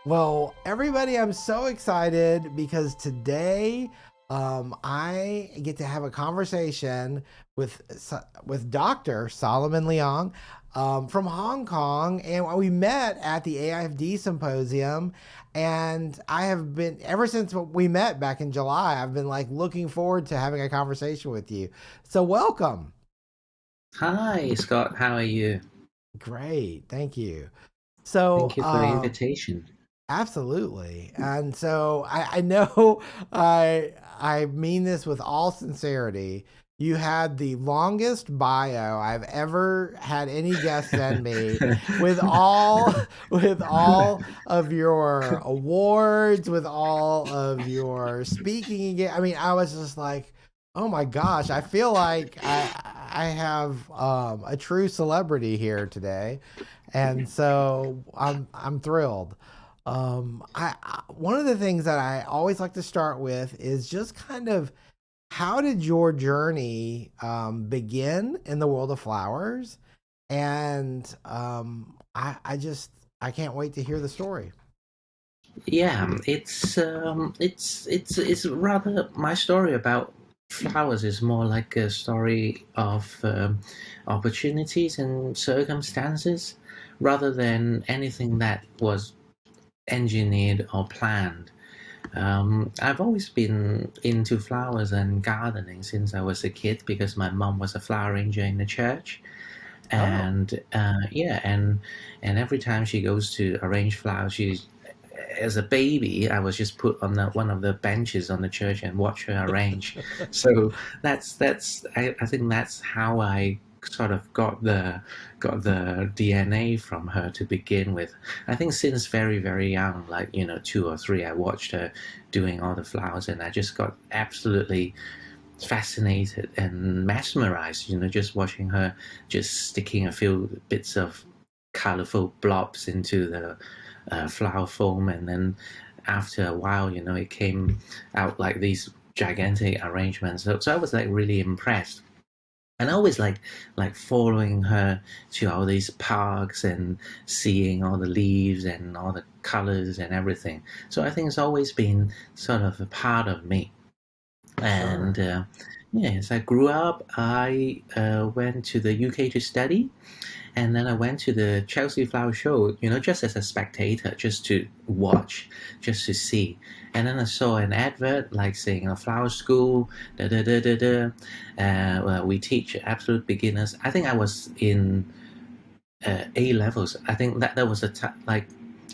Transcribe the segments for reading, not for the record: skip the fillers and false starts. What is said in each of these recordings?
Well, everybody, I'm so excited because today I get to have a conversation with Dr. Solomon Leong from Hong Kong, and we met at the AIFD symposium. And I have been ever since we met back in July. I've been like looking forward to having a conversation with you. So welcome. Hi, Scott. How are you? Great, thank you. So Thank you for the invitation. absolutely. And so I know I mean this with all sincerity. You had the longest bio I've ever had any guest send me with all with all of your awards, with all of your speaking again. I mean, I was just like, oh my gosh, I feel like I have a true celebrity here today. And so I'm thrilled. One of the things that I always like to start with is just kind of how did your journey begin in the world of flowers? And I can't wait to hear the story. Yeah, it's rather my story about flowers is more like a story of opportunities and circumstances rather than anything that was engineered or planned. I've always been into flowers and gardening since I was a kid because my mom was a flower arranger in the church. Oh, And yeah, and every time she goes to arrange flowers, she as a baby, I was just put on one of the benches on the church and watch her arrange. So I think that's how I sort of got the DNA from her to begin with. I think since very young, like 2 or 3, I watched her doing all the flowers, and I just got absolutely fascinated and mesmerized, just watching her just sticking a few bits of colorful blobs into the flower foam. And then after a while, it came out like these gigantic arrangements. So I was like really impressed. And I always like following her to all these parks and seeing all the leaves and all the colors and everything. So I think it's always been sort of a part of me. And sure. yeah, as I grew up, I went to the UK to study, and then I went to the Chelsea Flower Show, just as a spectator, just to watch, just to see. And then I saw an advert like saying a flower school, da da da da da. Well, we teach absolute beginners. I think I was in A levels. I think that was like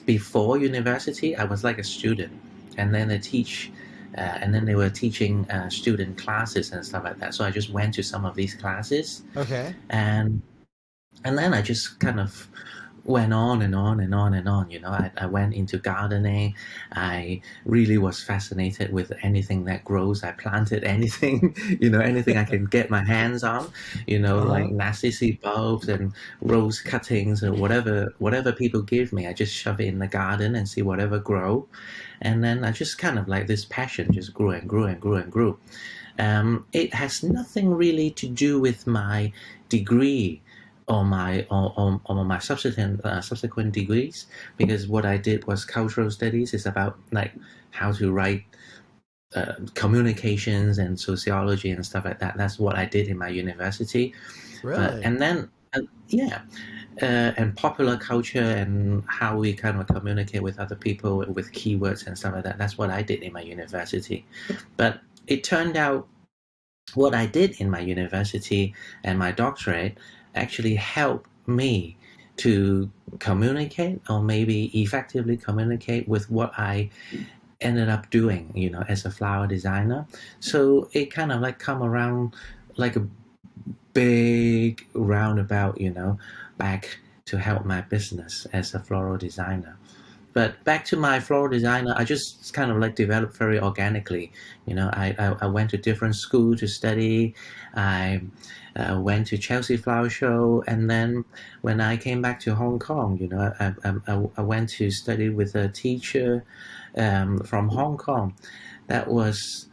before university. I was like a student, and then they were teaching student classes and stuff like that. So I just went to some of these classes, Okay. and and then I just kind of went on and on and on and on. I went into gardening. I really was fascinated with anything that grows. I planted anything, anything I can get my hands on, like Uh-huh. narcissi bulbs and rose cuttings or whatever people give me. I just shove it in the garden and see whatever grow. And then I just kind of like this passion just grew and grew and grew and grew. It has nothing really to do with my degree or my subsequent degrees, because what I did was cultural studies. Is about like how to write communications and sociology and stuff like that. That's what I did in my university. But Really? and then yeah, and popular culture and how we kind of communicate with other people with keywords and stuff like that. That's what I did in my university. But it turned out what I did in my university and my doctorate actually helped me to communicate, or maybe effectively communicate with what I ended up doing, as a flower designer. So it kind of like come around like a big roundabout, back to help my business as a floral designer. But back to my floral designer, I just kind of like developed very organically. I went to different school to study. I went to Chelsea Flower Show, and then when I came back to Hong Kong, I went to study with a teacher from Hong Kong. That was,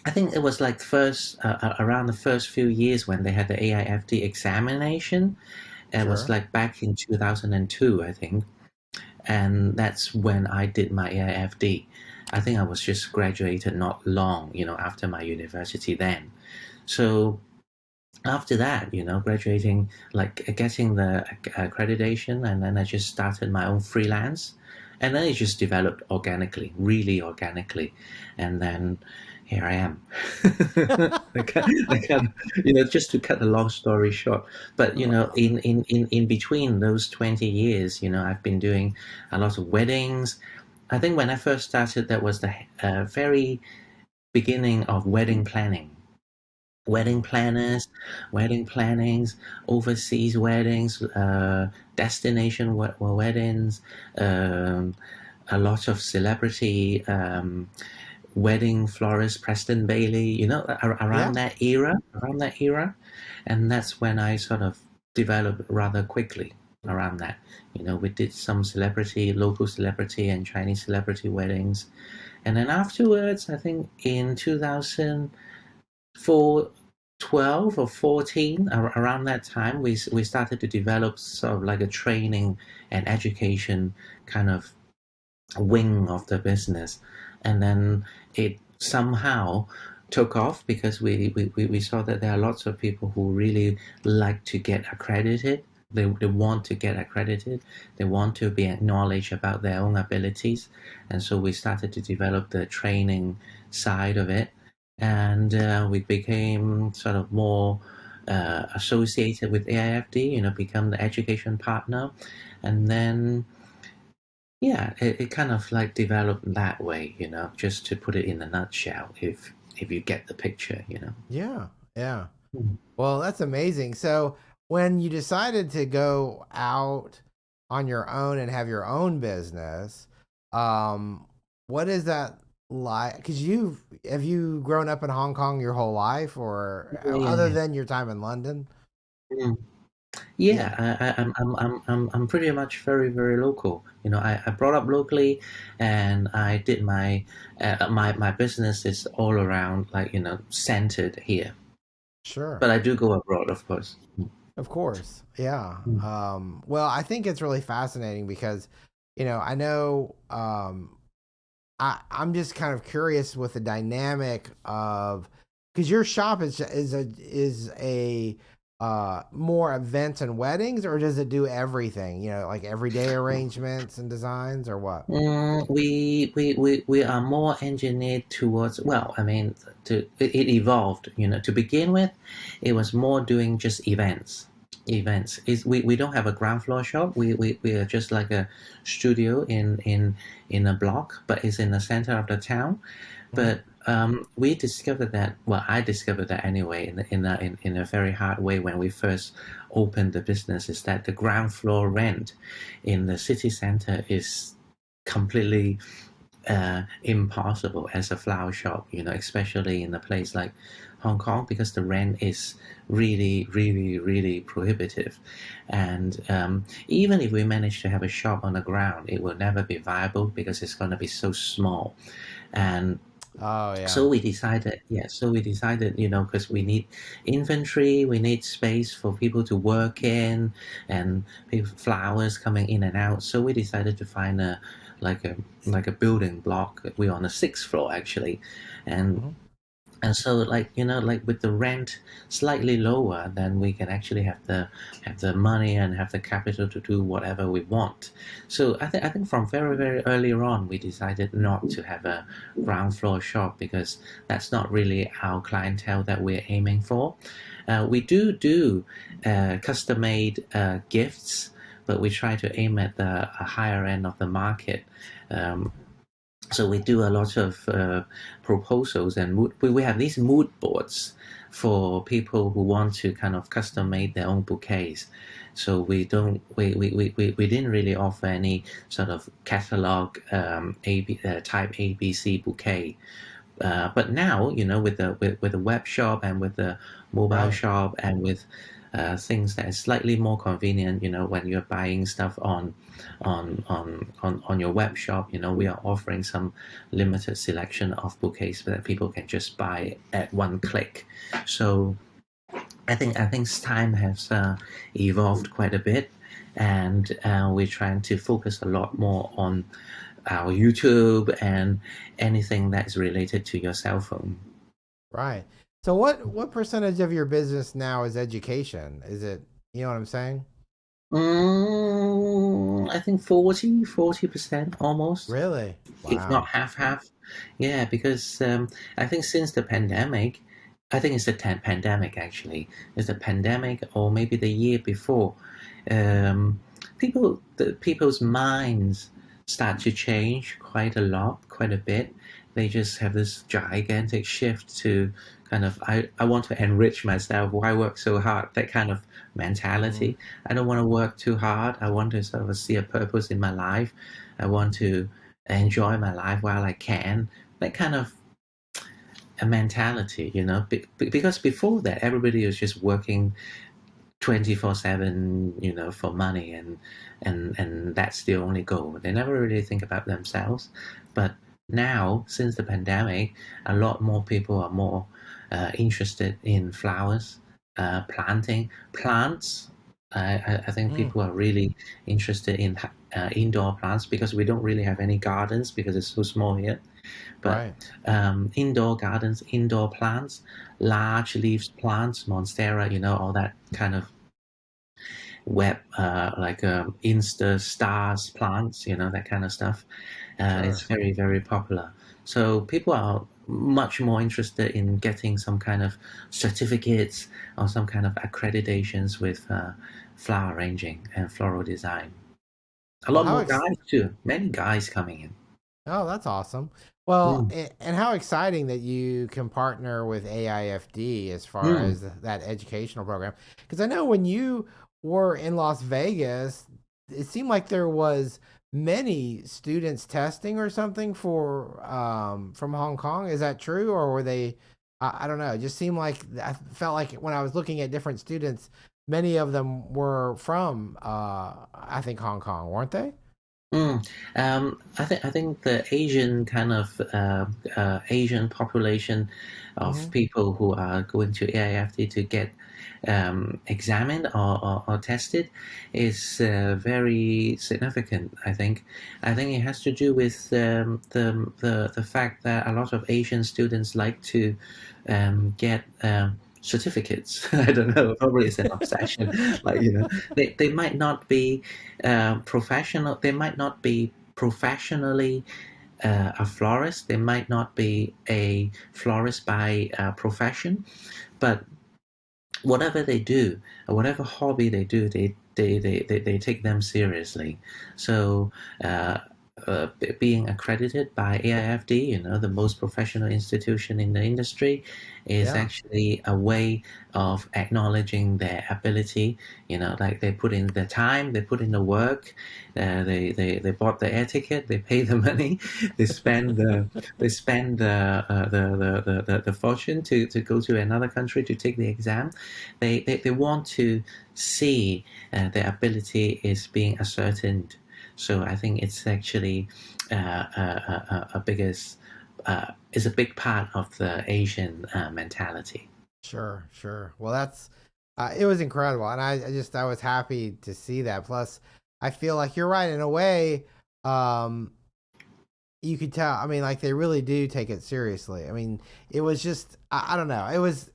I think it was like first around the first few years when they had the AIFD examination. It was Sure. like back in 2002, I think. and that's when I did my AIFD. I think I was just graduated not long, after my university then. So after that, graduating, like getting the accreditation, and then I just started my own freelance, and then it just developed organically, really organically, and then here I am. Just to cut the long story short, but in between those 20 years, I've been doing a lot of weddings. I think when I first started, that was the very beginning of wedding planning. Wedding planners, wedding plannings, overseas weddings, destination weddings, um, a lot of celebrity wedding florist, Preston Bailey, Yeah. around that era, and that's when I sort of developed rather quickly around that. We did some local celebrity and Chinese celebrity weddings, and then afterwards, I think in 2012 or 14, around that time, we started to develop sort of like a training and education kind of wing of the business, and then it somehow took off because we saw that there are lots of people who really like to get accredited. They want to get accredited. They want to be acknowledged about their own abilities, and so we started to develop the training side of it, and we became sort of more associated with AIFD. Become the education partner, and then yeah, it kind of like developed that way, just to put it in a nutshell, if you get the picture. Yeah. Yeah. Mm. Well, that's amazing. So, when you decided to go out on your own and have your own business, um, what is that like? Because have you grown up in Hong Kong your whole life, or Yeah, yeah, other yeah. than your time in London? Mm. Yeah. Yeah, I'm pretty much very, very local. I brought up locally, and I did my business is all around, like, centered here. Sure. But I do go abroad, of course. Of course. Yeah. Mm. Well, I think it's really fascinating because, I know I'm just kind of curious with the dynamic of, because your shop is a more events and weddings, or does it do everything? Like everyday arrangements and designs, or what? We are more engineered towards, well, I mean, it evolved. To begin with, it was more doing just events. We don't have a ground floor shop. We are just like a studio in a block, but it's in the center of the town. Hmm. But we discovered that, well, I discovered that anyway, in a very hard way when we first opened the business, is that the ground floor rent in the city center is completely impossible as a flower shop, especially in a place like Hong Kong, because the rent is really, really, really prohibitive. And even if we manage to have a shop on the ground, it will never be viable because it's going to be so small. And Oh yeah. so we decided, because we need inventory, we need space for people to work in, and flowers coming in and out. So we decided to find like a like a building block. We're on the sixth floor actually, and Hmm. and so, like with the rent slightly lower, then we can actually have the money and have the capital to do whatever we want. So I think from very, very earlier on, we decided not to have a ground floor shop because that's not really our clientele that we're aiming for. We do custom made gifts, but we try to aim at the higher end of the market. Um, so we do a lot of proposals, and we have these mood boards for people who want to kind of custom make their own bouquets. So we didn't really offer any sort of catalog type ABC bouquet. But now, with the web shop and with the mobile Right. shop and with things that is slightly more convenient, when you're buying stuff on your web shop, we are offering some limited selection of bouquets that people can just buy at one click. So I think time has evolved quite a bit, and we're trying to focus a lot more on our YouTube and anything that's related to your cell phone. Right. So what percentage of your business now is education? Is it, you know what I'm saying? I think 40% almost, Really? if not Wow. half half. Yeah, because I think since the pandemic, I think it's the pandemic actually. It's the pandemic or maybe the year before. Um, people's minds start to change quite a lot, quite a bit. They just have this gigantic shift to kind of I want to enrich myself. Why work so hard? That kind of Hmm. mentality. I don't want to work too hard. I want to sort of see a purpose in my life. I want to enjoy my life while I can. That kind of a mentality, because before that, everybody was just working 24/7, for money, and that's the only goal. They never really think about themselves. But now, since the pandemic, a lot more people are more interested in flowers, planting plants. I think Mm, people are really interested in indoor plants because we don't really have any gardens because it's so small here. But right. indoor gardens, indoor plants, large leaves plants, monstera, all that kind of web, like Insta stars plants, that kind of stuff. It's Sure. very, very popular. So people are much more interested in getting some kind of certificates or some kind of accreditations with flower arranging and floral design. A Well, lot more guys too. Many guys coming in. oh, that's awesome. Well, Mm, and how exciting that you can partner with AIFD as far mm, as that educational program. Because I know when you were in Las Vegas, it seemed like there was many students testing or something for from Hong Kong. Is that true, or were they? I don't know. It just seemed like I felt like when I was looking at different students, many of them were from I think Hong Kong, weren't they? mm. I think the Asian kind of Asian population of Mm-hmm. people who are going to AIFD to get examined or tested is very significant. I think it has to do with the fact that a lot of Asian students like to get certificates. I don't know. Probably it's an obsession. Like they might not be professional. They might not be professionally a florist. They might not be a florist by profession, but whatever they do, whatever hobby they do, they take them seriously. So, uh, being accredited by AIFD, the most professional institution in the industry, is Yeah. actually a way of acknowledging their ability. Like they put in the time, they put in the work, they bought the air ticket, they pay the money, they spend the they spend the fortune to go to another country to take the exam. They want to see their ability is being ascertained. So I think it's actually a biggest is a big part of the Asian mentality. Sure, sure. Well, that's it was incredible, and I was happy to see that. Plus, I feel like you're right in a way. Um, you could tell. I mean, like they really do take it seriously. I mean, it was just I don't know.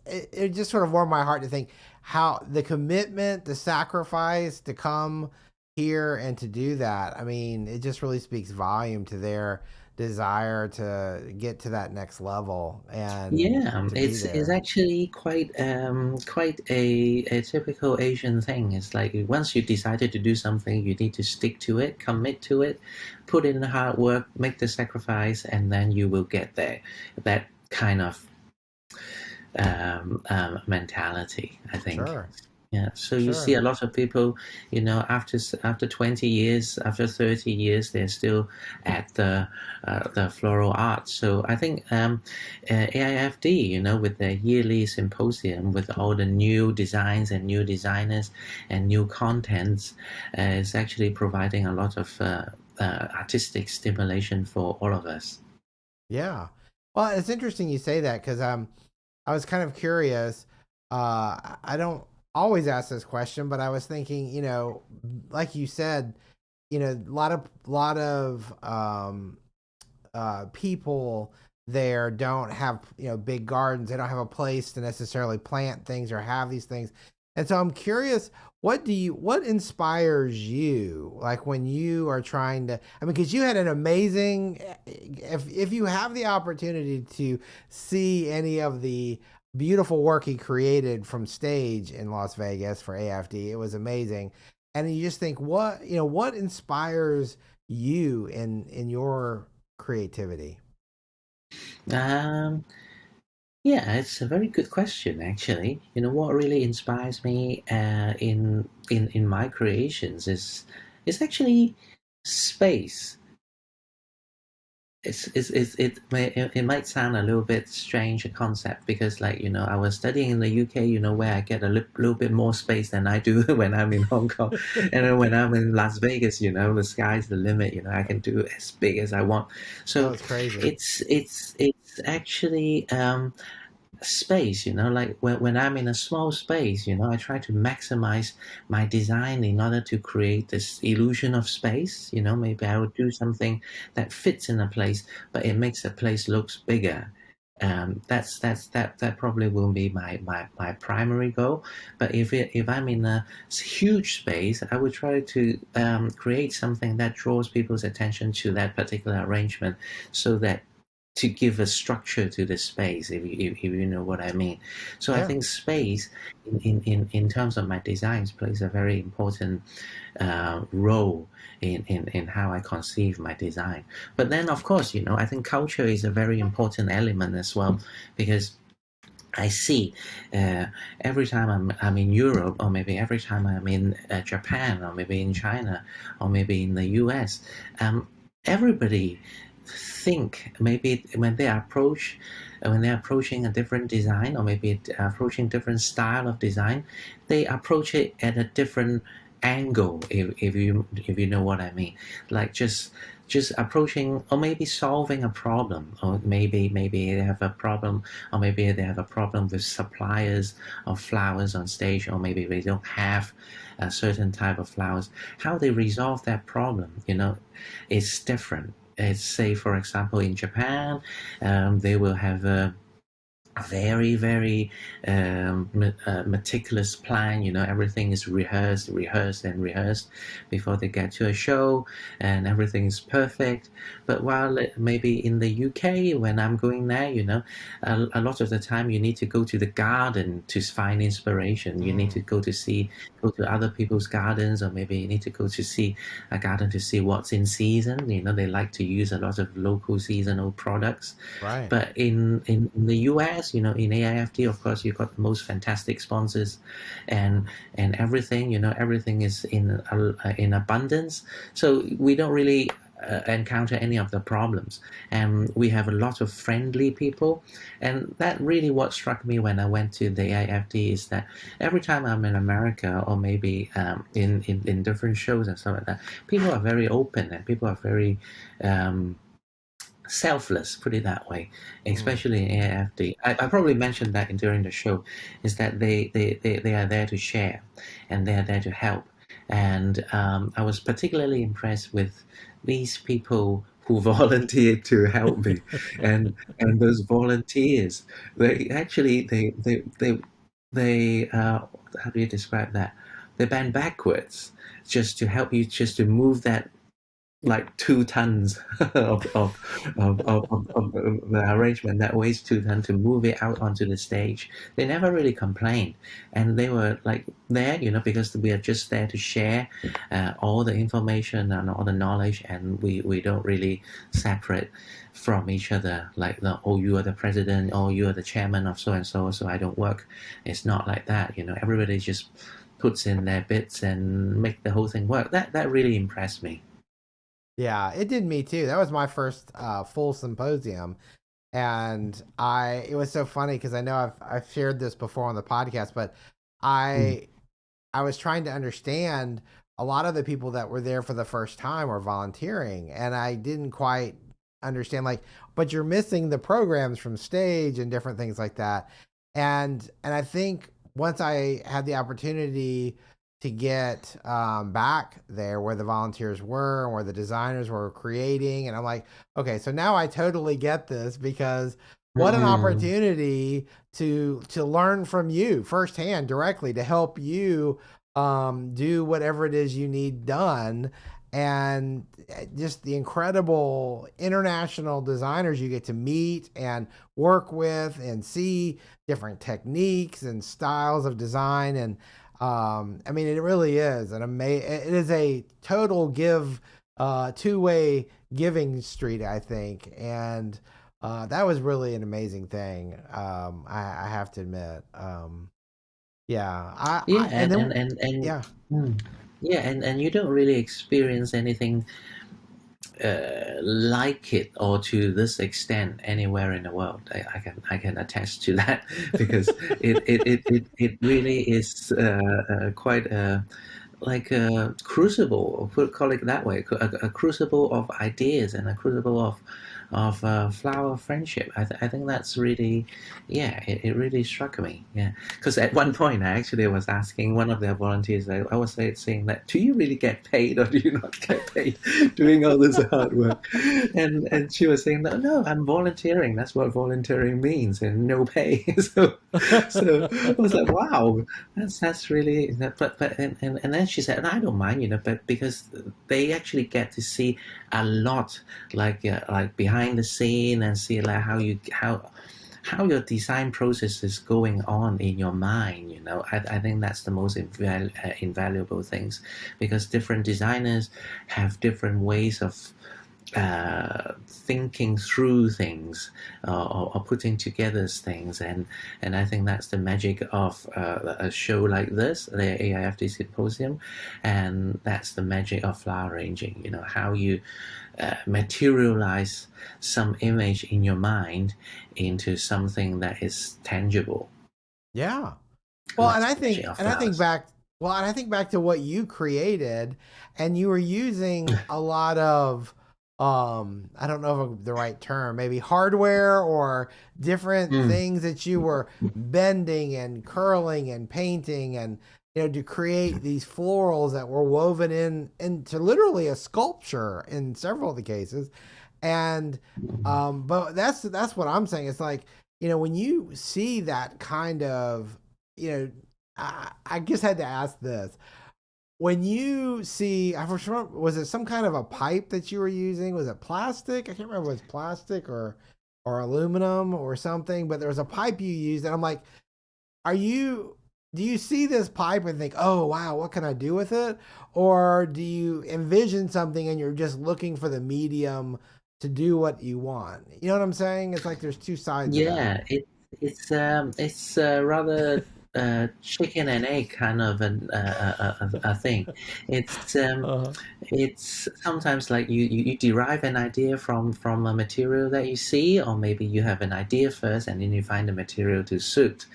It just sort of warmed my heart to think how the commitment, the sacrifice to come here and to do that. I mean, it just really speaks volume to their desire to get to that next level and Yeah, to be it's there. actually quite a typical Asian thing. It's like once you decided to do something, you need to stick to it, commit to it, put in the hard work, make the sacrifice, and then you will get there. That kind of mentality, I think. Sure. Yeah. So you see Sure. a lot of people, after 20 years, after 30 years, they're still at the floral art. So I think AIFD, with their yearly symposium with all the new designs and new designers and new contents, is actually providing a lot of artistic stimulation for all of us. Yeah. Well, it's interesting you say that because I was kind of curious. I don't always ask this question, but I was thinking, like you said, a lot of people there don't have big gardens. They don't have a place to necessarily plant things or have these things. And so I'm curious, what inspires you, like when you are trying to, I mean, because you had an amazing, if you have the opportunity to see any of the beautiful work he created from stage in Las Vegas for AFD, it was amazing. And you just think, what inspires you in your creativity? Um, yeah, it's a very good question, actually. What really inspires me in my creations is actually space. It might sound a little bit strange a concept because, like, I was studying in the UK, where I get a little bit more space than I do when I'm in Hong Kong. And then when I'm in Las Vegas, the sky's the limit. I can do as big as I want. That So was crazy. it's actually space, like when I'm in a small space, I try to maximize my design in order to create this illusion of space. Maybe I would do something that fits in a place, but it makes the place looks bigger. That probably will be my primary goal. But if I'm in a huge space, I would try to create something that draws people's attention to that particular arrangement, so that to give a structure to the space, if you know what I mean. So I Yeah. think space in terms of my designs plays a very important role in how I conceive my design. But then, of course, I think culture is a very important element as well, because I see every time I'm in Europe, or maybe every time I'm in Japan, or maybe in China, or maybe in the US, everybody think maybe when they're approaching a different design, or maybe approaching different style of design, they approach it at a different angle, if you know what I mean. Like just approaching, or maybe solving a problem, or maybe they have a problem, or maybe they have a problem with suppliers of flowers on stage, or maybe they don't have a certain type of flowers. How they resolve that problem, is different. It's, say, for example, in Japan, they will have a very, very meticulous plan. Everything is rehearsed and rehearsed before they get to a show, and everything is perfect. But while maybe in the UK, when I'm going there, a lot of the time you need to go to the garden to find inspiration. You need Mm, to go to other people's gardens, or maybe you need to go to see a garden to see what's in season. They like to use a lot of local seasonal products. right. But in the US, in AIFD, of course, you've got the most fantastic sponsors, and everything, everything is in abundance. So we don't really encounter any of the problems, and we have a lot of friendly people. And that really what struck me when I went to the AIFD, is that every time I'm in America, or maybe in different shows and stuff like that, people are very open, and people are very selfless, put it that way, Mm. especially in AFD. I probably mentioned that during the show, is that they are there to share, and they are there to help. And I was particularly impressed with these people who volunteered to help me, and those volunteers, they actually they how do you describe that? They bend backwards just to help you, just to move that like 2 tons of the arrangement that weighs 2 tons, to move it out onto the stage. They never really complained, and they were like there, because we are just there to share all the information and all the knowledge, and we don't really separate from each other, like oh, you are the president, or you are the chairman of so and so, so I don't work. It's not like that. Everybody just puts in their bits and make the whole thing work. That really impressed me. Yeah, it did me too. That was my first full symposium, and it was so funny because I know I've shared this before on the podcast, but Mm. I I was trying to understand a lot of the people that were there for the first time were volunteering, and I didn't quite understand, like, but you're missing the programs from stage and different things like that. And I think once I had the opportunity to get back there where the volunteers were and where the designers were creating, and I'm like, okay, so now I totally get this, because what an Mm-mm. opportunity to learn from you firsthand directly, to help you do whatever it is you need done. And just the incredible international designers you get to meet and work with and see different techniques and styles of design. And I mean, it really is an amazing, it is a total give, two-way giving street, I think. And that was really an amazing thing. I have to admit. Yeah. Yeah, And and then, and and and yeah. mm, yeah, and you don't really experience anything like it or to this extent anywhere in the world. I can attest to that because it really is quite a like a crucible, call it that way, a crucible of ideas and a crucible of flower friendship. I think that's really, yeah, it really struck me. Yeah, because at one point I actually was asking one of their volunteers, I was saying that, do you really get paid or do you not get paid doing all this hard work? And she was saying, no, I'm volunteering. That's what volunteering means, and no pay. So I was like, wow, that's really, and then she said, I don't mind, but because they actually get to see a lot, like behind the scene, and see like how your design process is going on in your mind. I think that's the most invaluable things, because different designers have different ways of thinking through things, or putting together things, and I think that's the magic of a show like this, the AIFD Symposium, and that's the magic of flower arranging. How you materialize some image in your mind into something that is tangible. Yeah. And Well, that's the magic of and I think flowers. back, well, and I think back to what you created, and you were using a lot of, I don't know if the right term, maybe hardware or different Mm. things that you were bending and curling and painting, and to create these florals that were woven in into literally a sculpture in several of the cases. And but that's what I'm saying. It's like, when you see that kind of, I just had to ask this. When you see, was it some kind of a pipe that you were using? Was it plastic? I can't remember if it was plastic or aluminum or something, but there was a pipe you used, and I'm like, are you do you see this pipe and think, oh wow, what can I do with it? Or do you envision something and you're just looking for the medium to do what you want? You know what I'm saying? It's like there's two sides of that. Yeah, it's rather chicken and egg kind of a thing. It's um, Uh-huh. it's sometimes like you derive an idea from a material that you see, or maybe you have an idea first and then you find the material to suit.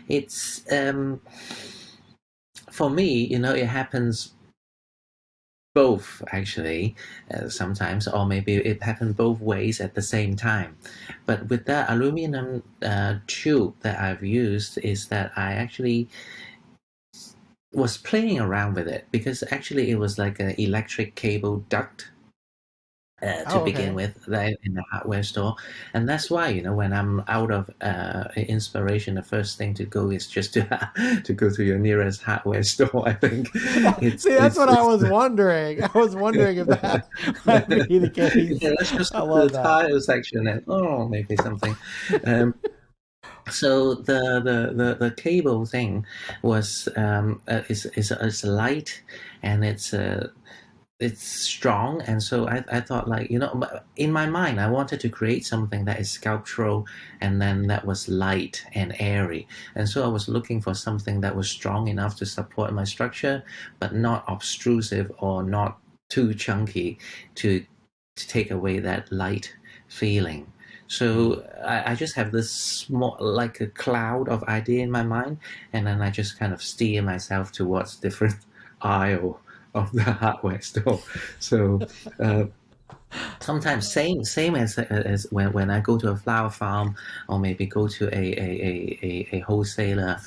It's For me, it happens both actually, sometimes, or maybe it happened both ways at the same time. But with the aluminum tube that I've used, is that I actually was playing around with it, because actually it was like an electric cable duct to Oh, begin okay. with, there in the hardware store. And that's why, when I'm out of inspiration, the first thing to go is just to to go to your nearest hardware store. I think it's See, that's it's what I it's was wondering. I was wondering if that might be the yeah, case. let's just I go to love the that. tile section and, maybe something. Um, so the cable thing was, is light, and it's strong, and so I thought, like, in my mind I wanted to create something that is sculptural, and then that was light and airy, and so I was looking for something that was strong enough to support my structure, but not obtrusive or not too chunky to take away that light feeling. So I just have this small, like a cloud of idea in my mind, and then I just kind of steer myself towards different aisle of the hardware store. So uh, sometimes same as when I go to a flower farm, or maybe go to a wholesaler,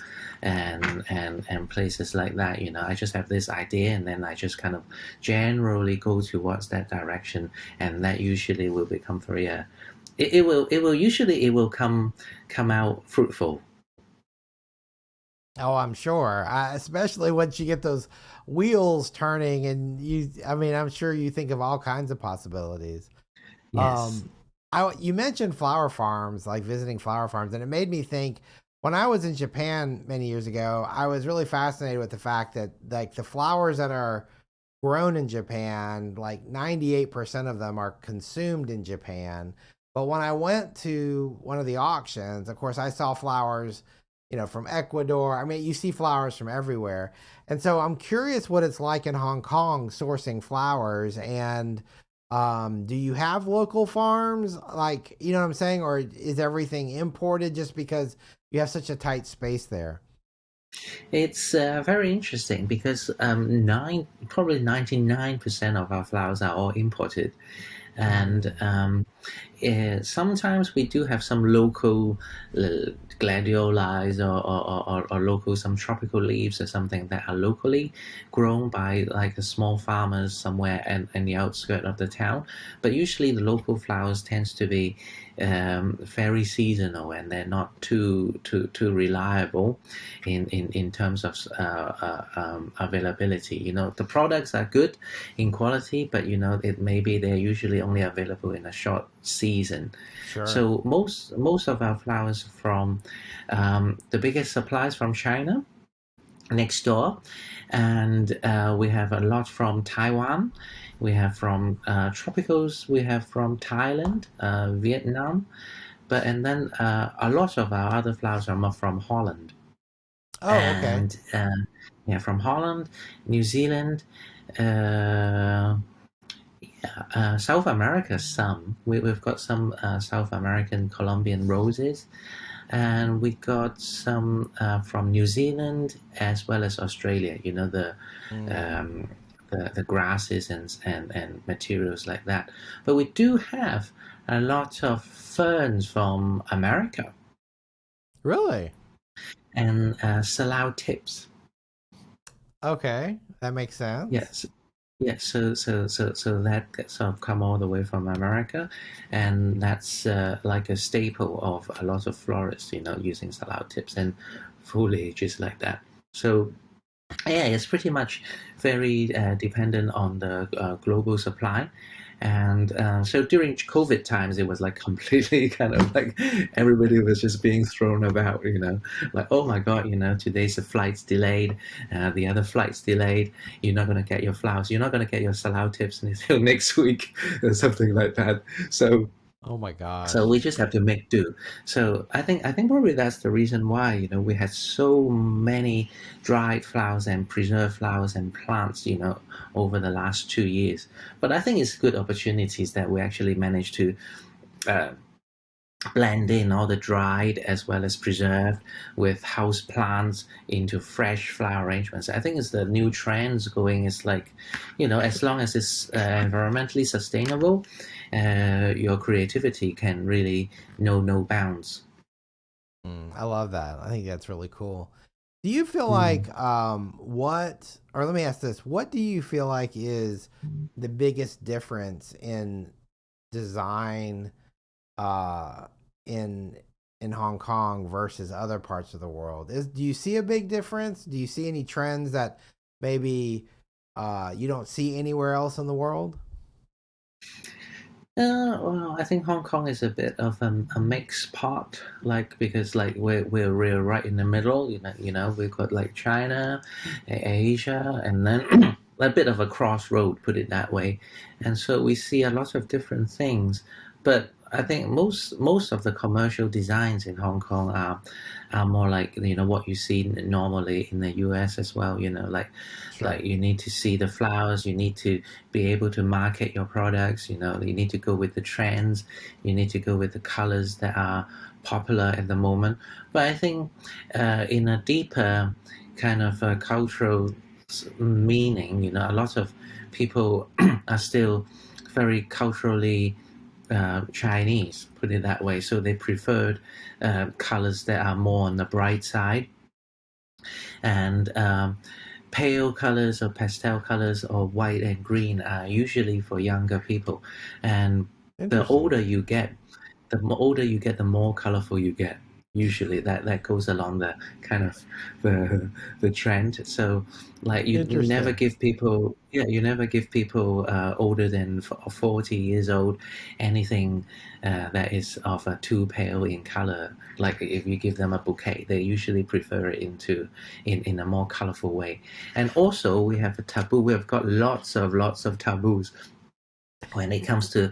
and places like that. I just have this idea, and then I just kind of generally go towards that direction, and that usually will become very it will usually it will come out fruitful. Oh, I'm sure. Especially once you get those wheels turning, and I mean, I'm sure you think of all kinds of possibilities. Yes. Um, you mentioned flower farms, like visiting flower farms, and it made me think. When I was in Japan many years ago, I was really fascinated with the fact that like the flowers that are grown in Japan, like 98% of them are consumed in Japan. But when I went to one of the auctions, of course, I saw flowers, from Ecuador. I mean, you see flowers from everywhere. And so I'm curious what it's like in Hong Kong sourcing flowers. And do you have local farms? Like, you know what I'm saying? Or is everything imported just because you have such a tight space there? It's very interesting because probably 99% of our flowers are all imported, and Mm. sometimes we do have some local gladiolis or local some tropical leaves or something that are locally grown by like the small farmers somewhere in the outskirts of the town. But usually the local flowers tends to be very seasonal, and they're not too reliable in terms of availability. The products are good in quality, but it maybe they're usually only available in a short season. Sure. So most of our flowers from the biggest supplies from China next door, and we have a lot from Taiwan. We have from tropicals. We have from Thailand, Vietnam, and then a lot of our other flowers are more from Holland, Oh, okay. and yeah, from Holland, New Zealand, uh, South America. We've got some South American Colombian roses, and we got some from New Zealand as well as Australia. Mm. Um, the grasses and materials like that. But we do have a lot of ferns from America Really? and salao tips. Okay, that makes sense. Yes. Yeah, so that sort of come all the way from America, and that's like a staple of a lot of florists, using salao tips and foliages like that. So yeah, it's pretty much very dependent on the global supply. And so during COVID times, it was like completely kind of like everybody was just being thrown about, like, oh my God, today's the flight's delayed, the other flight's delayed, you're not going to get your flowers, you're not going to get your salao tips until next week, or something like that. Oh my So we gosh. just have to make do. So I think probably that's the reason why we had so many dried flowers and preserved flowers and plants over the last 2 years. But I think it's good opportunities that we actually managed to uh, blend in all the dried as well as preserved with house plants into fresh flower arrangements. I think it's the new trends going. It's like, as long as it's environmentally sustainable, your creativity can really know no bounds. I love that. I think that's really cool. Do you feel Mm. like or let me ask this, what do you feel like is the biggest difference in design uh in in Hong Kong versus other parts of the world? Do you see a big difference? Do you see any trends that maybe you don't see anywhere else in the world? Well, I think Hong Kong is a bit of a mixed pot, like because like we're right in the middle. We've got like China, Asia, and then a bit of a crossroad, put it that way. And so we see a lot of different things. But I think most of the commercial designs in Hong Kong are more like what you see normally in the US as well. Like Sure. you need to see the flowers, you need to be able to market your products. You need to go with the trends, you need to go with the colors that are popular at the moment. But I think in a deeper kind of cultural meaning, a lot of people are still very culturally Chinese, put it that way. So they preferred colors that are more on the bright side, And pale colors or pastel colors or white and green are usually for younger people. And the Interesting. older you get, the more colorful you get. Usually that goes along the kind of the trend. So like you never Interesting. give people, older than 40 years old anything that is of a too pale in color. Like if you give them a bouquet, they usually prefer it in a more colorful way. And also we have a taboo. We've got lots of taboos when it comes to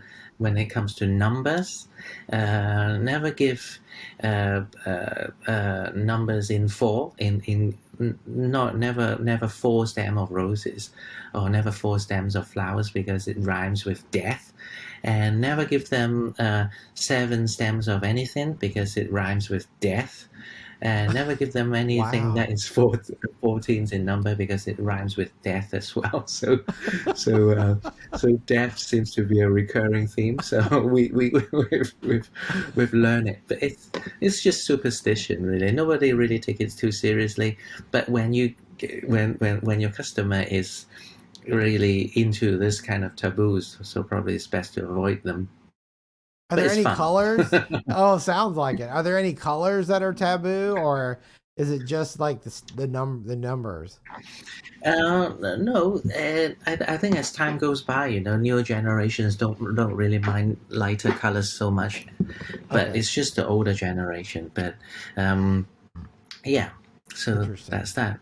numbers. Never give numbers in four, in not never four stem of roses, or never four stems of flowers, because it rhymes with death. And never give them seven stems of anything, because it rhymes with death. And never give them anything that Wow. is 14s in number, because it rhymes with death as well. So so death seems to be a recurring theme. So we've learned it, but it's just superstition, really. Nobody really takes it too seriously. But when your customer is really into this kind of taboos, so probably it's best to avoid them. Are But there it's any fun. colors? Oh, sounds like it. Are there any colors that are taboo, or is it just like the numbers? No, I think as time goes by, newer generations don't really mind lighter colors so much, but Okay, it's just the older generation. But um, yeah, so interesting. that's that.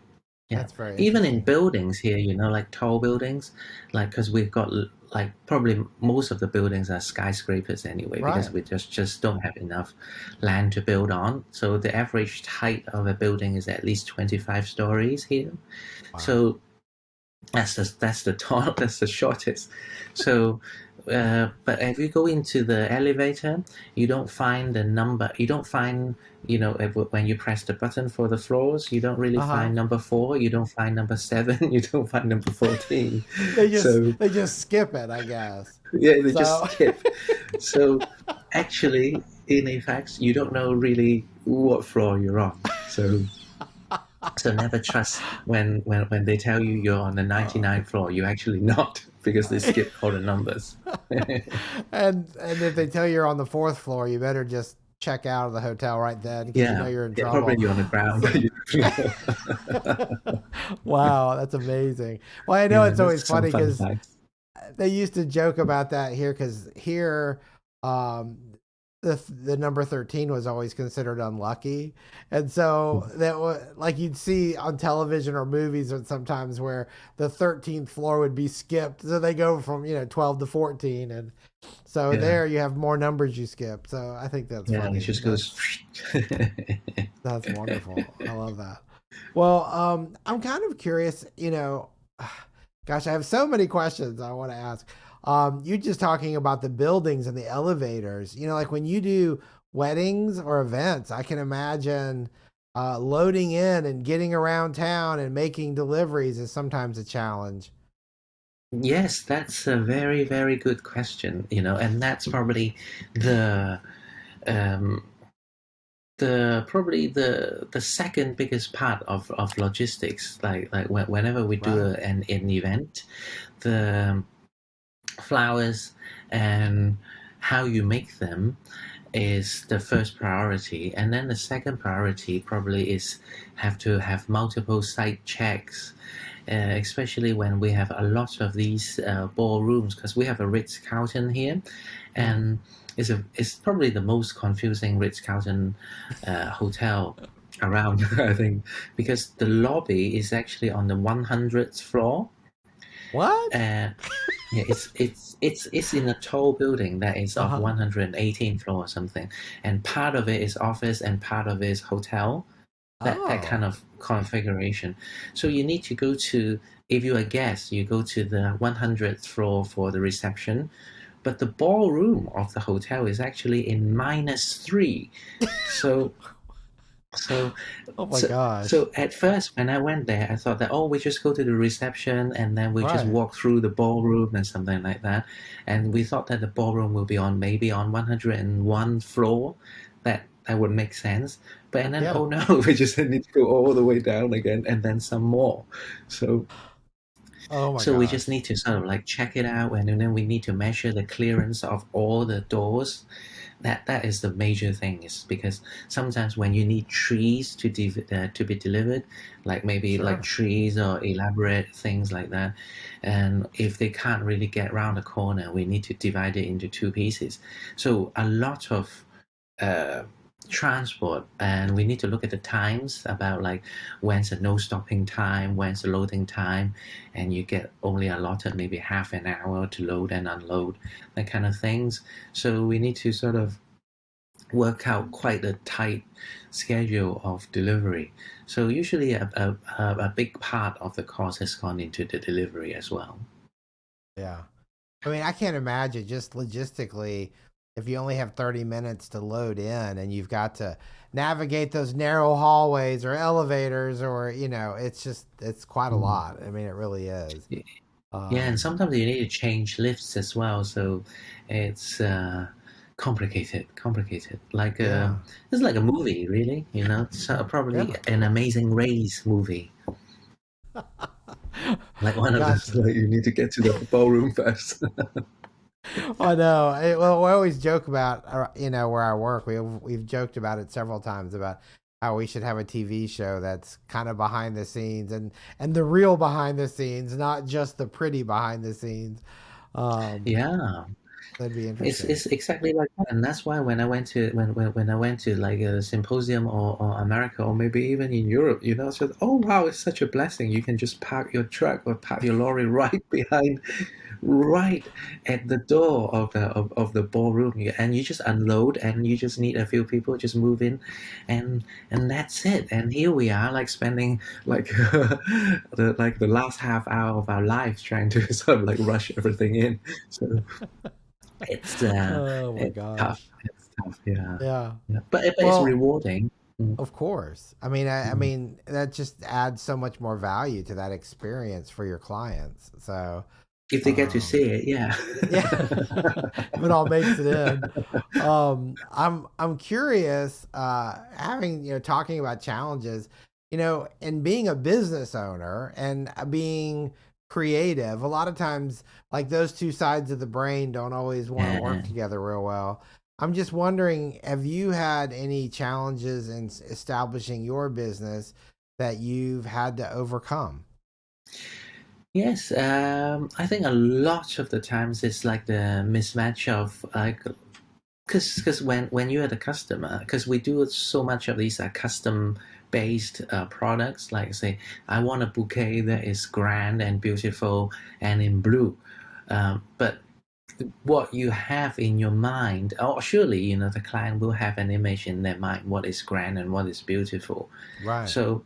Yeah, That's very even in interesting. buildings here, like tall buildings, like because we've got like probably most of the buildings are skyscrapers anyway, because Right. we just don't have enough land to build on. So the average height of a building is at least 25 stories here. Wow. So that's the tall, that's the shortest. So but if you go into the elevator, you don't find the number. You don't find, when you press the button for the floors, you don't really Uh huh. find number 4. You don't find number 7. You don't find number 14. They just So they just skip it, I guess. yeah, they just So skip. So actually, in effect, you don't know really what floor you're on. So never trust when they tell you you're on the uh, 99th floor. You're actually not, because they skip all the numbers. and if they tell you you're on the fourth floor, you better just check out of the hotel right then because you know Yeah, you're in yeah, probably trouble. you're on the ground. So, wow, that's amazing. Well, I know Yeah, it's always that's some funny fun because facts. they used to joke about that here because here, um, the number 13 was always considered unlucky, and so that was like you'd see on television or movies or sometimes where the 13th floor would be skipped, so they go from 12 to 14, and so Yeah, there you have more numbers you skip. So I think that's yeah, it funny. just goes. That's wonderful. I love that. Well, I'm kind of curious, gosh, I have so many questions I want to ask. You just talking about the buildings and the elevators, like when you do weddings or events, I can imagine loading in and getting around town and making deliveries is sometimes a challenge. Yes, that's a very, very good question. And that's probably the um, the second biggest part of logistics. Like whenever we do Right. an event, the flowers and how you make them is the first priority, and then the second priority probably is have to have multiple site checks, especially when we have a lot of these ballrooms, because we have a Ritz Carlton here, Mm. and it's probably the most confusing Ritz Carlton hotel around. I think, because the lobby is actually on the 100th floor. What? uh, yeah, it's in a tall building that is Uh of huh. 118 floor or something, and part of it is office and part of it is hotel. That kind Oh. of configuration. So you need to go to, if you're a guest, you go to the 100th floor for the reception, but the ballroom of the hotel is actually in -3. So so Oh my so gosh. so at first when I went there, I thought that, oh, we just go to the reception and then we just Right. walk through the ballroom and something like that. And we thought that the ballroom will be on maybe on 101 floor. that would make sense. But and then Yeah. oh no, we just need to go all the way down again and then some more. So Oh my so we just gosh. need to sort of like check it out, and then we need to measure the clearance of all the doors. That is the major thing, is because sometimes when you need trees to be delivered, like maybe like Sure. trees or elaborate things like that, and if they can't really get around the corner, we need to divide it into two pieces. So a lot of uh, transport, and we need to look at the times about like when's the no stopping time, when's the loading time, and you get only allotted maybe half an hour to load and unload, that kind of things. So we need to sort of work out quite a tight schedule of delivery. So usually a big part of the cost has gone into the delivery as well. Yeah. I mean, I can't imagine just logistically if you only have 30 minutes to load in and you've got to navigate those narrow hallways or elevators or, it's just, it's quite a Mm. lot. I mean, it really is. Yeah, and Um, sometimes you need to change lifts as well, so it's complicated. Like yeah. it's like a movie, really. It's probably Yeah. an Amazing Race movie. Like one of Gosh, those, like you need to get to the ballroom first. I know. Well, we always joke about, where I work. We've joked about it several times about how we should have a TV show that's kind of behind the scenes and the real behind the scenes, not just the pretty behind the scenes. Um, Yeah, that'd be it's interesting. it's exactly like that, and that's why when I went to when I went to like a symposium or America or maybe even in Europe, it's just oh wow, it's such a blessing. You can just park your truck or park your lorry right behind, right at the door of the ballroom, and you just unload, and you just need a few people just move in, and that's it. And here we are, like spending like the last half hour of our lives trying to sort of like rush everything in. So it's Oh my it's tough. gosh. It's tough. Yeah, Yeah. yeah. But it's Well, rewarding. Mm, of course. I mean, I mm. mean that just adds so much more value to that experience for your clients. So, If they get to um, see it, yeah. yeah, if it all makes it in. I'm curious, having, talking about challenges, and being a business owner and being creative, a lot of times, like those two sides of the brain don't always want to Yeah. work together real well. I'm just wondering, have you had any challenges in establishing your business that you've had to overcome? Yes, I think a lot of the times it's like the mismatch of like, because when you're the customer, because we do so much of these custom based products, like say I want a bouquet that is grand and beautiful and in blue, but what you have in your mind, or surely the client will have an image in their mind what is grand and what is beautiful. Right. So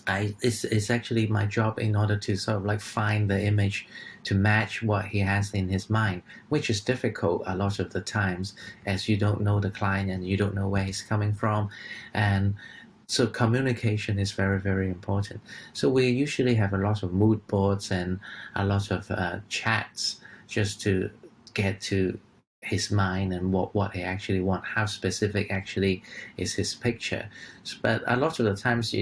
it's actually my job in order to sort of like find the image to match what he has in his mind, which is difficult a lot of the times, as you don't know the client and you don't know where he's coming from. And so communication is very, very important. So we usually have a lot of mood boards and a lot of chats just to get to his mind and what he actually want, how specific actually is his picture. But a lot of the times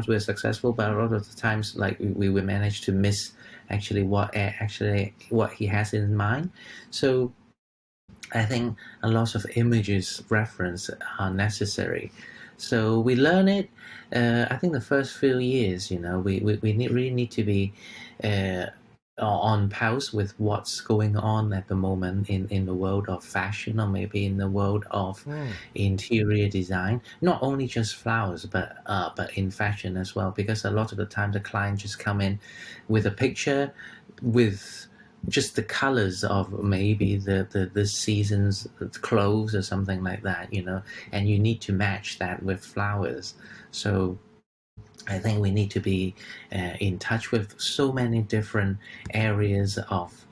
we're successful, but a lot of the times like we manage to miss actually what he has in mind. So I think a lot of images reference are necessary. So we learn it. I think the first few years, really need to be uh, on pause with what's going on at the moment in the world of fashion, or maybe in the world of Hmm. interior design. Not only just flowers, but in fashion as well. Because a lot of the time, the client just come in with a picture with just the colors of maybe the season's clothes or something like that, and you need to match that with flowers. So I think we need to be in touch with so many different areas of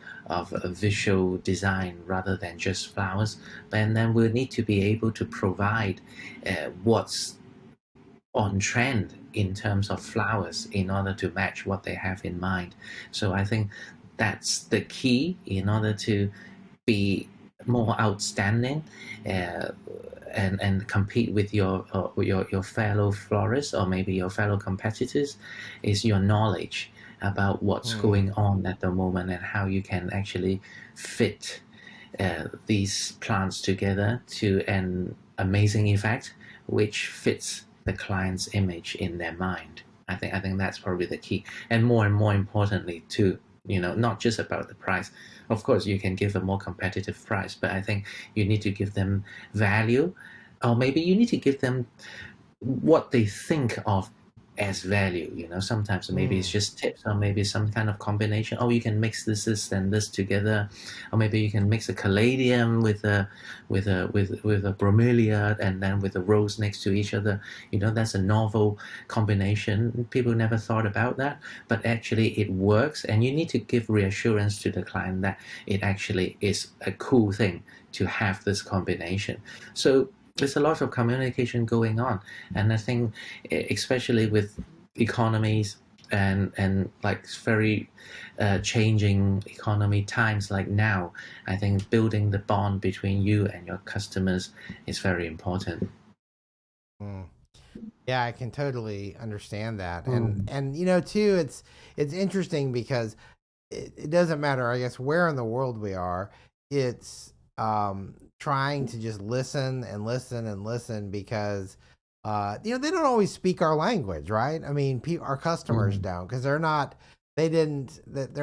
visual design rather than just flowers. And then we'll need to be able to provide what's on trend in terms of flowers in order to match what they have in mind. So I think that's the key in order to be more outstanding, uh, and compete with your fellow florists or maybe your fellow competitors is your knowledge about what's Hmm. going on at the moment and how you can actually fit these plants together to an amazing effect which fits the client's image in their mind. I think that's probably the key, and more importantly too, not just about the price. Of course you can give a more competitive price, but I think you need to give them value, or maybe you need to give them what they think of as value. Sometimes maybe it's Hmm. just tips, or maybe some kind of combination. Oh, you can mix this and this together, or maybe you can mix a caladium with a bromelia, and then with a rose next to each other. That's a novel combination. People never thought about that, but actually it works, and you need to give reassurance to the client that it actually is a cool thing to have this combination. So there's a lot of communication going on, and I think especially with economies and like very changing economy times like now, I think building the bond between you and your customers is very important. Hmm. Yeah, I can totally understand that. And Mm. and too, it's interesting because it doesn't matter, I guess, where in the world we are. It's trying to just listen and listen and listen because they don't always speak our language, right? I mean, our customers Mm. don't because they're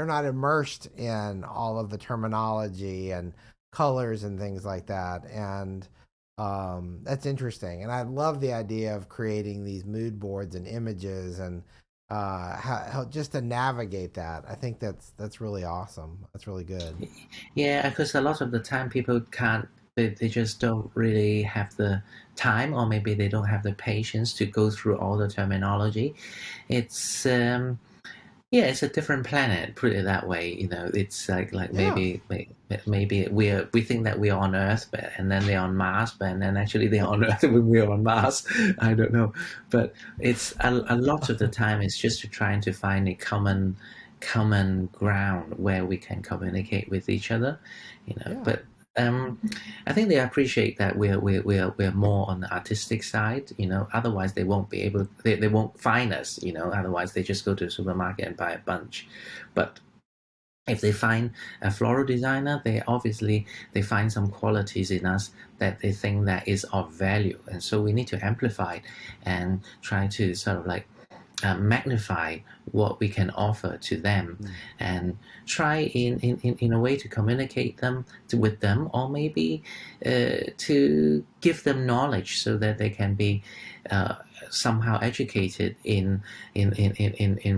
not immersed in all of the terminology and colors and things like that. And that's interesting. And I love the idea of creating these mood boards and images and how just to navigate that. I think that's really awesome. That's really good. Yeah, because a lot of the time people can't, they just don't really have the time, or maybe they don't have the patience to go through all the terminology. It's Yeah, it's a different planet, put it that way. It's like Yeah. maybe we think that we are on Earth, but and then they're on Mars, but and then actually they're on Earth when we're on Mars. I don't know, but it's a lot of the time it's just trying to find a common ground where we can communicate with each other. Yeah. But um, I think they appreciate that we're more on the artistic side. Otherwise they won't be able, they won't find us. Otherwise they just go to the supermarket and buy a bunch. But if they find a floral designer, they find some qualities in us that they think that is of value, and so we need to amplify and try to sort of like magnify what we can offer to them, Mm. and try in a way to communicate with them, or maybe to give them knowledge so that they can be uh, somehow educated in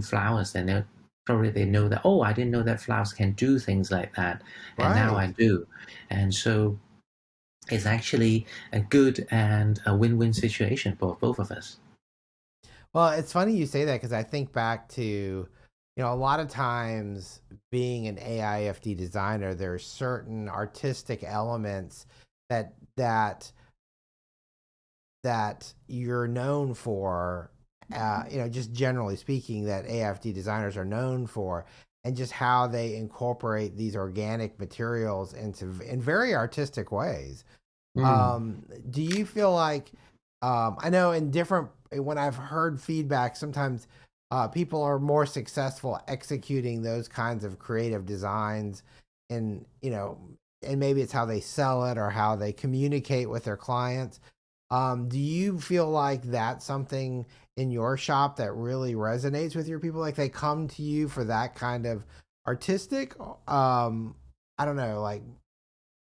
flowers, and probably they know that, oh, I didn't know that flowers can do things like that, and now I Right. do. And so it's actually a good and a win-win situation for both of us. Well, it's funny you say that because I think back to, a lot of times being an AIFD designer, there's certain artistic elements that that that you're known for, just generally speaking, that AFD designers are known for, and just how they incorporate these organic materials in very artistic ways. Mm. Do you feel like, I know in different, when I've heard feedback, sometimes people are more successful executing those kinds of creative designs, and and maybe it's how they sell it or how they communicate with their clients. Do you feel like that's something in your shop that really resonates with your people? Like they come to you for that kind of artistic, I don't know, like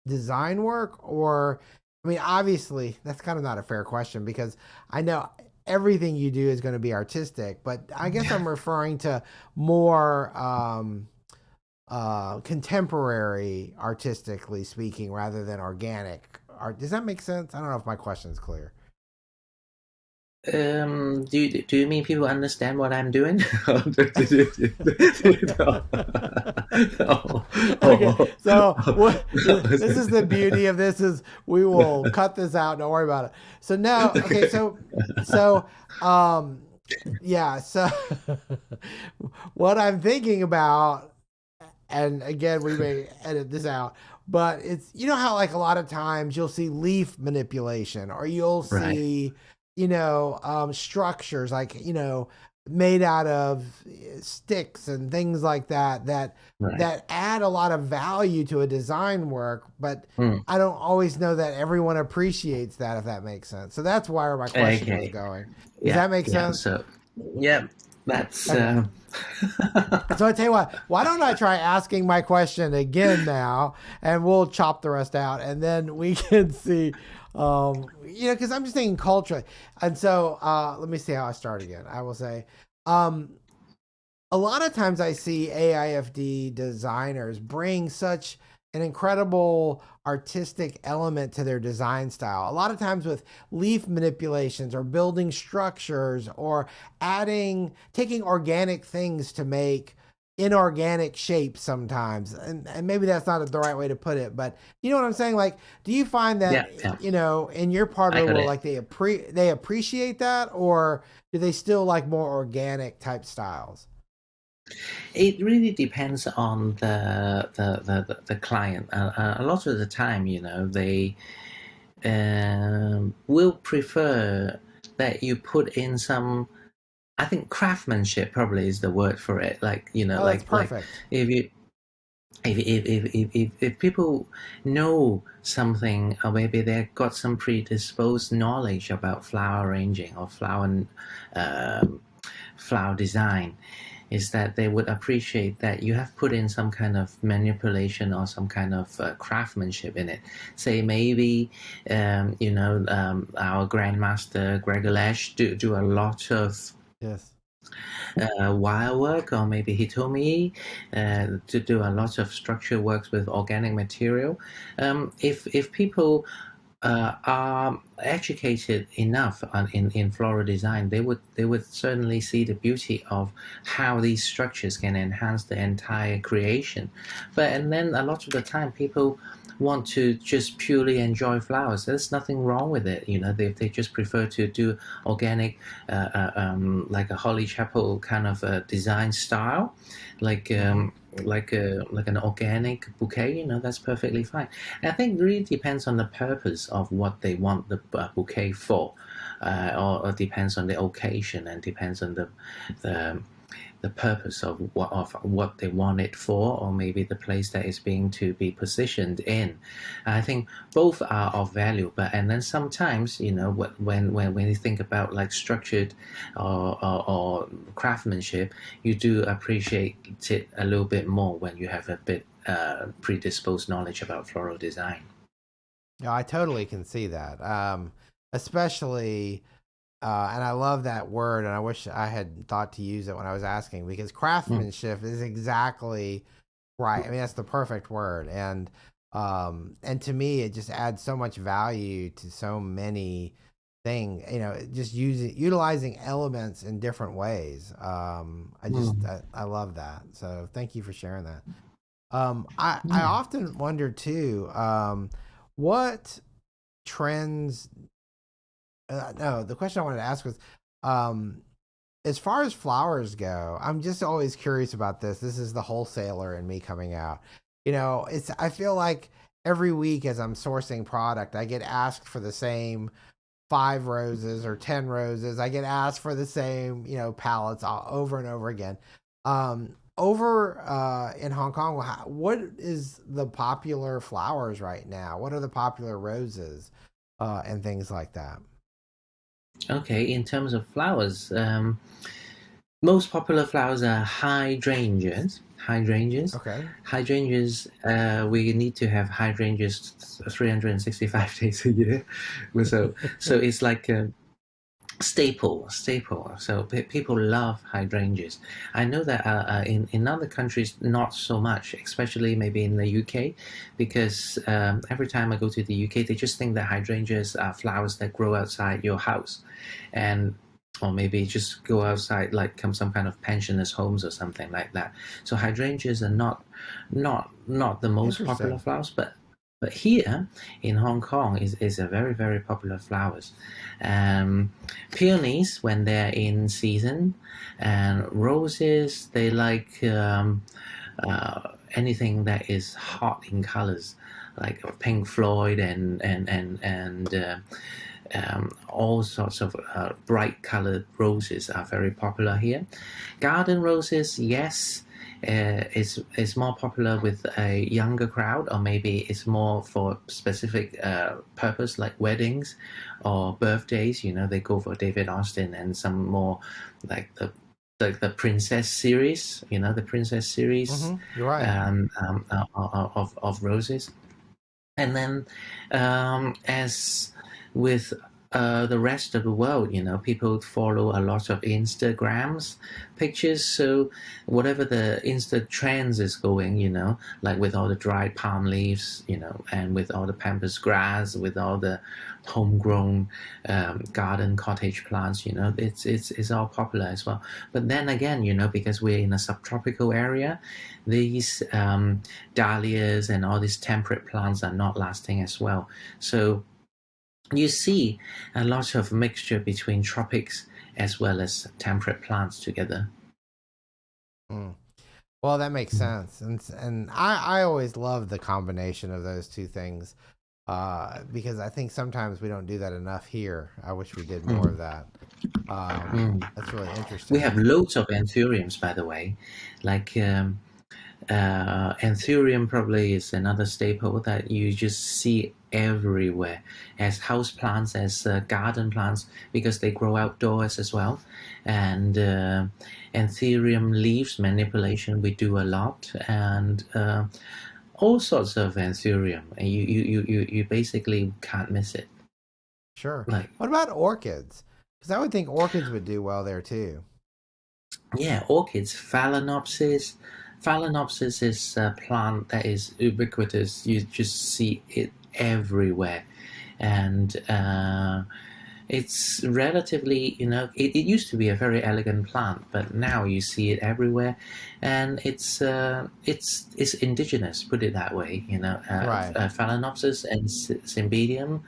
design work? Or, I mean, obviously that's kind of not a fair question because I know everything you do is going to be artistic, but I guess I'm referring to more contemporary artistically speaking rather than organic art. Does that make sense? I don't know if my question's clear. Do you mean people understand what I'm doing? Oh, Okay, oh, so what this is the oh. beauty of this is we will cut this out, don't worry about it. So now, okay, Okay. so yeah, so what I'm thinking about, and again, we may edit this out, but it's, you know how like a lot of times you'll see leaf manipulation, or you'll Right. see, structures like, made out of sticks and things like that, Right. that add a lot of value to a design work, but Mm. I don't always know that everyone appreciates that, if that makes sense. So that's where my question was Okay. going. Does Yeah. that make Yeah. sense? So, yeah, that's. Okay. So I tell you what, why don't I try asking my question again now, and we'll chop the rest out, and then we can see, because I'm just thinking culturally. And so let me see how I start again. I will say, um, a lot of times I see AIFD designers bring such an incredible artistic element to their design style. A lot of times with leaf manipulations or building structures or taking organic things to make inorganic shapes sometimes. And maybe that's not the right way to put it, but you know what I'm saying? Like, do you find Yeah. that, Yeah. in your part of I the got world, it. like they appreciate that, or do they still like more organic type styles? It really depends on the client. A lot of the time, they will prefer that you put in some. I think craftsmanship probably is the word for it. Like Oh, that's perfect. if you if people know something, or maybe they've got some predisposed knowledge about flower arranging or um, flower design, is that they would appreciate that you have put in some kind of manipulation or some kind of craftsmanship in it. Say maybe our grandmaster Gregor Lash do a lot of Yes. wire work, or maybe Hitomi to do a lot of structure works with organic material. If people are educated enough in floral design, they would certainly see the beauty of how these structures can enhance the entire creation. And then a lot of the time, people want to just purely enjoy flowers. There's nothing wrong with it. They just prefer to do organic, like a Holly Chapel kind of a design style, like Mm-hmm. um, like an organic bouquet. That's perfectly fine. I think it really depends on the purpose of what they want the bouquet for, or depends on the occasion, and depends on the the purpose of what they want it for, or maybe the place that is being to be positioned in. I think both are of value, but and then sometimes when you think about like structured or craftsmanship, you do appreciate it a little bit more when you have a bit predisposed knowledge about floral design. No, I totally can see that. Especially, and I love that word, and I wish I had thought to use it when I was asking, because Mm. craftsmanship is exactly right. I mean, that's the perfect word, and to me, it just adds so much value to so many things. Just utilizing elements in different ways. I love that. So thank you for sharing that. I Yeah. often wonder too, what trends. No, the question I wanted to ask was, um, as far as flowers go, I'm just always curious about this. This is the wholesaler in me coming out. I feel like every week as I'm sourcing product, I get asked for the same 5 roses or 10 roses. I get asked for the same, palettes over and over again. Over in Hong Kong, what is the popular flowers right now? What are the popular roses and things like that? Okay, in terms of flowers, most popular flowers are hydrangeas. Hydrangeas. Okay. Hydrangeas, we need to have hydrangeas 365 days a year. So it's like a staple. So people love hydrangeas. I know that in other countries not so much, especially maybe in the UK, because every time I go to the UK, they just think that hydrangeas are flowers that grow outside your house, and or maybe just go outside like some kind of pensioners homes or something like that. So hydrangeas are not the most popular Interesting. flowers, but here in Hong Kong is a very very popular flowers. um, Peonies when they're in season, and roses they like anything that is hot in colors, like Pink Floyd and all sorts of bright colored roses are very popular here. Garden roses, yes, is more popular with a younger crowd, or maybe it's more for specific purpose like weddings or birthdays. They go for David Austin and some more like the Princess series. The Princess series You're right. of roses. And then, as with the rest of the world, people follow a lot of Instagrams pictures. So whatever the Insta trends is going, like with all the dried palm leaves, and with all the pampas grass, with all the homegrown garden cottage plants, it's all popular as well. But then again, because we're in a subtropical area, these dahlias and all these temperate plants are not lasting as well. So you see a lot of mixture between tropics as well as temperate plants together. Mm. Well, that makes sense, and I always love the combination of those two things, because I think sometimes we don't do that enough here. I wish we did more of that. That's really We interesting. have loads of anthuriums, by the way. Like anthurium probably is another staple that you just see everywhere as house plants, as garden plants, because they grow outdoors as well. And anthurium leaves manipulation we do a lot, and all sorts of anthurium, and you basically can't miss it. Sure. Like, What about orchids? Because I would think orchids would do well there too. yeah, orchids, phalaenopsis. Phalaenopsis is a plant that is ubiquitous. You just see it everywhere. And it's relatively, it used to be a very elegant plant, but now you see it everywhere. And it's indigenous, put it that way. Right. Phalaenopsis and Cymbidium,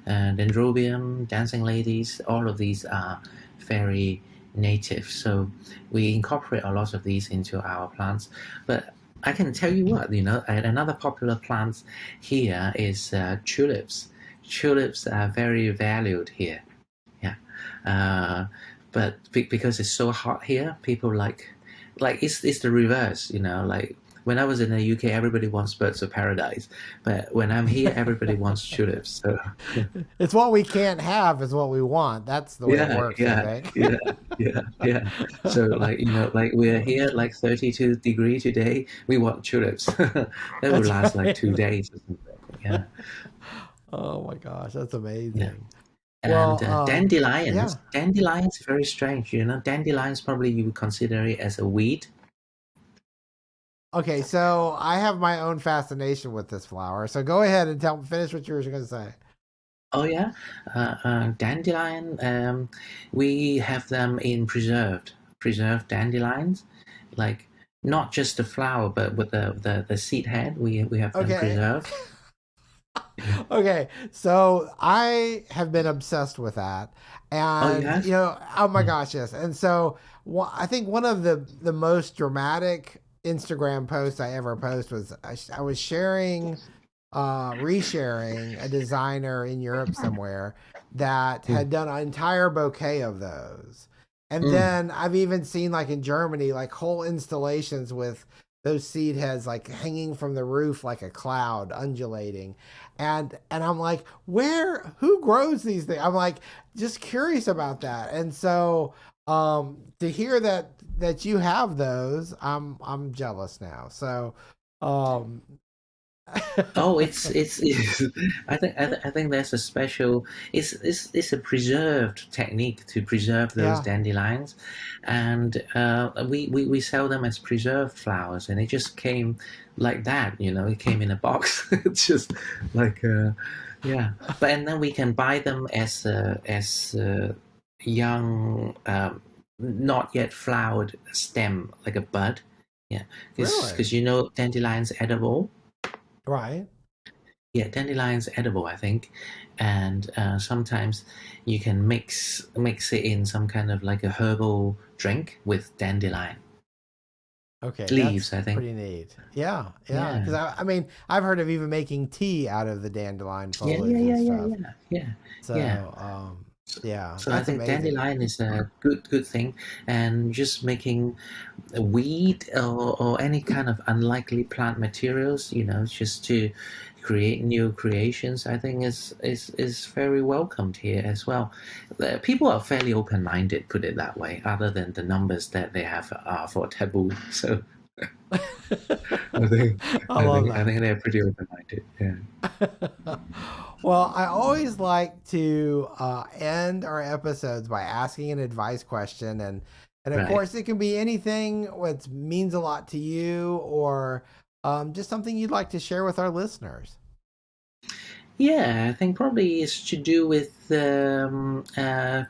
Dendrobium, dancing ladies, all of these are very native. So we incorporate a lot of these into our plants. But I can tell you what, another popular plant here is tulips. Tulips are very valued here. Yeah. But because it's so hot here, people like it's the reverse, like when I was in the UK, everybody wants birds of paradise, but when I'm here, everybody wants tulips. So It's what we can't have is what we want. That's the way it yeah, works, I yeah, think. yeah, yeah. So like like we're here like 32 degree today. We want tulips. That will That's last like right. 2 days or something. Yeah, Oh my gosh, that's yeah. amazing. Well, And dandelions. yeah. Dandelions are very strange. Dandelions probably you would consider it as a weed. Okay, so I have my own fascination with this flower. So go ahead and finish what you were going to say. Oh yeah, dandelion. We have them in preserved dandelions, like not just the flower, but with the seed head. We have them Okay. preserved. Okay, so I have been obsessed with that, Oh, you and have? oh my Mm. gosh, yes. And so I think one of the most dramatic Instagram posts I ever posted was I was sharing, resharing a designer in Europe somewhere that Mm. had done an entire bouquet of those. And Mm. then I've even seen like in Germany, like whole installations with those seed heads like hanging from the roof like a cloud undulating. And I'm like, who grows these things? I'm like just curious about that. And so to hear that you have those, I'm jealous now. So um Oh, it's I think there's a special. It's a preserved technique to preserve those yeah. dandelions, and we sell them as preserved flowers, and it just came like that. It came in a box. It's just like yeah, and then we can buy them as young, not yet flowered stem, like a bud. Yeah, Really? because dandelions edible. Right. Yeah, dandelion's edible, I think, and sometimes you can mix it in some kind of like a herbal drink with dandelion. Okay, leaves, that's I think. pretty neat. Yeah, yeah. Yeah. Because I mean, I've heard of even making tea out of the dandelion Yeah, yeah, foliage and yeah, yeah, stuff. yeah, yeah, yeah. So, So, yeah, so I that's think amazing. dandelion is a good thing, and just making a weed or any kind of unlikely plant materials, just to create new creations, I think is very welcomed here as well. People are fairly open minded, put it that way, other than the numbers that they have for taboo. So I think I love I that. think they're pretty open minded. Yeah. Well, I always like to end our episodes by asking an advice question, and of Right. course, it can be anything what means a lot to you, or just something you'd like to share with our listeners. Yeah, I think probably it's to do with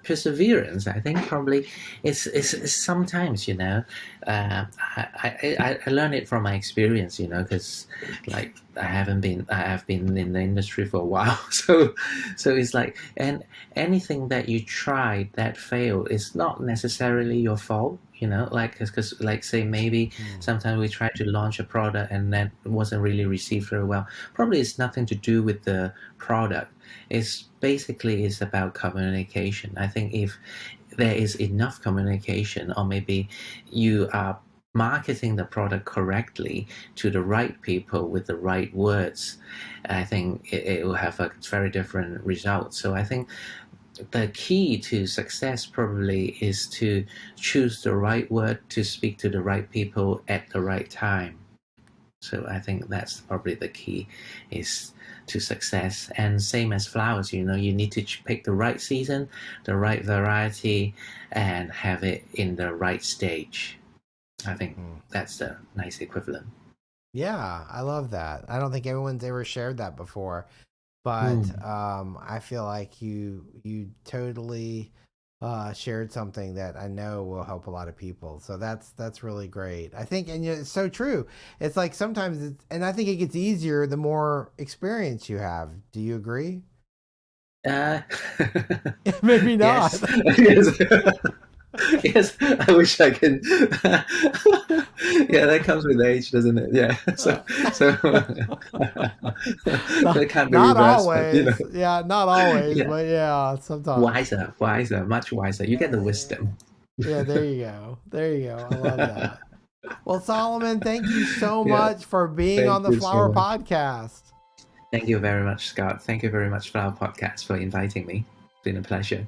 perseverance. I think probably it's sometimes, I learn it from my experience, because like I have been in the industry for a while, so it's like, and anything that you tried that failed is not necessarily your fault. Like, because like, say, maybe Hmm. sometimes we try to launch a product and that wasn't really received very well. Probably it's nothing to do with the product. It's basically is about communication. I think if there is enough communication, or maybe you are marketing the product correctly to the right people with the right words, I think it will have a very different result. So I think the key to success probably is to choose the right word to speak to the right people at the right time. So I think that's probably the key is to success. And same as flowers, you need to pick the right season, the right variety, and have it in the right stage. I think Hmm. that's the nice equivalent. Yeah, I love that. I don't think everyone's ever shared that before, but Mm. I feel like you totally shared something that I know will help a lot of people. So that's really great. I think, and it's so true. It's like sometimes, and I think it gets easier the more experience you have. Do you agree? Uh, Maybe not. yes, yes. Yes, I wish I can. Yeah, that comes with age, doesn't it? Yeah. So not, that can't be not reversed, but always. Yeah, not always, yeah, but yeah, sometimes. wiser, wiser, much wiser. You get the wisdom. Yeah, there you go. There you go. I love that. Well, Solomon, thank you so Yeah, much for being on thank the you so Flower much. Podcast. Thank you very much, Scott. Thank you very much for our podcast for inviting me. It's been a pleasure.